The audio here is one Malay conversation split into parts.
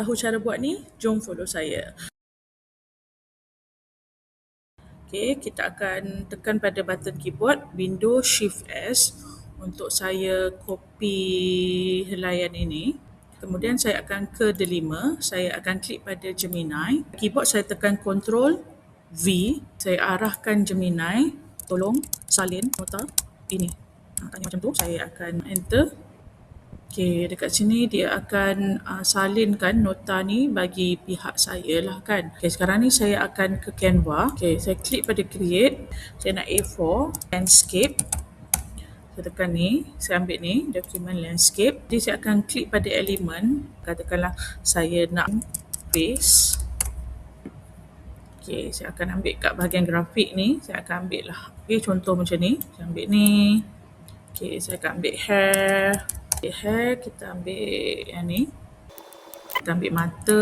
tahu cara buat ni, jom follow saya. Okay, kita akan tekan pada button keyboard Windows Shift S untuk saya copy helaian ini. Kemudian saya akan ke delima, saya akan klik pada Gemini. Keyboard saya tekan Ctrl V, saya arahkan Gemini, tolong salin nota ini. Tanya macam tu, saya akan enter. Okay, dekat sini dia akan salinkan nota ni bagi pihak saya lah kan. Okay, sekarang ni saya akan ke Canva. Okay, saya klik pada create. Saya nak A4, landscape. Saya tekan ni, saya ambil ni, dokumen landscape. Jadi saya akan klik pada elemen. Katakanlah saya nak face. Okay, saya akan ambil kat bahagian grafik ni. Saya akan ambil lah. Okay, contoh macam ni. Saya ambil ni. Okay, saya akan ambil hair. Hair, kita ambil yang ni. Kita ambil mata.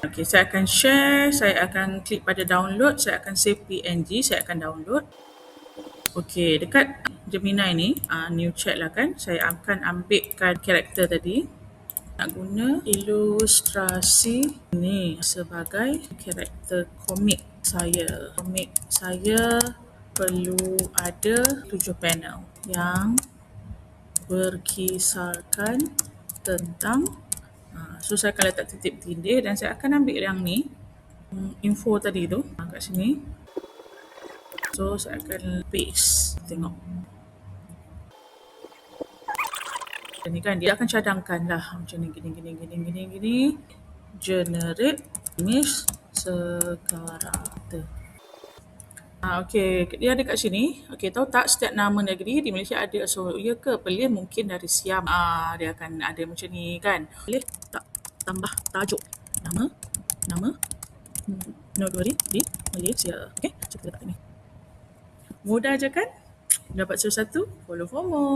Okay, saya akan share, saya akan klik pada download, saya akan save PNG, saya akan download. Okay, dekat Gemini ni, new chat lah kan, saya akan ambilkan karakter tadi. Nak guna ilustrasi ni sebagai karakter komik saya. Komik saya perlu ada 7 panel yang berkisarkan tentang so saya akan letak titik tindih dan saya akan ambil yang ni info tadi tu kat sini. So saya akan paste. Tengok. Ni kan dia akan cadangkan lah macam ni gini. Generate image sekarang. Okay, dia ada kat sini. Okay, tahu tak setiap nama negeri di Malaysia ada. So, ya ke? Perlis mungkin dari Siam. Dia akan ada macam ni kan. Boleh tak tambah tajuk nama negeri di Malaysia. Okay, so kita letak ni. Mudah je kan? Dapat satu-satu, follow FOMO.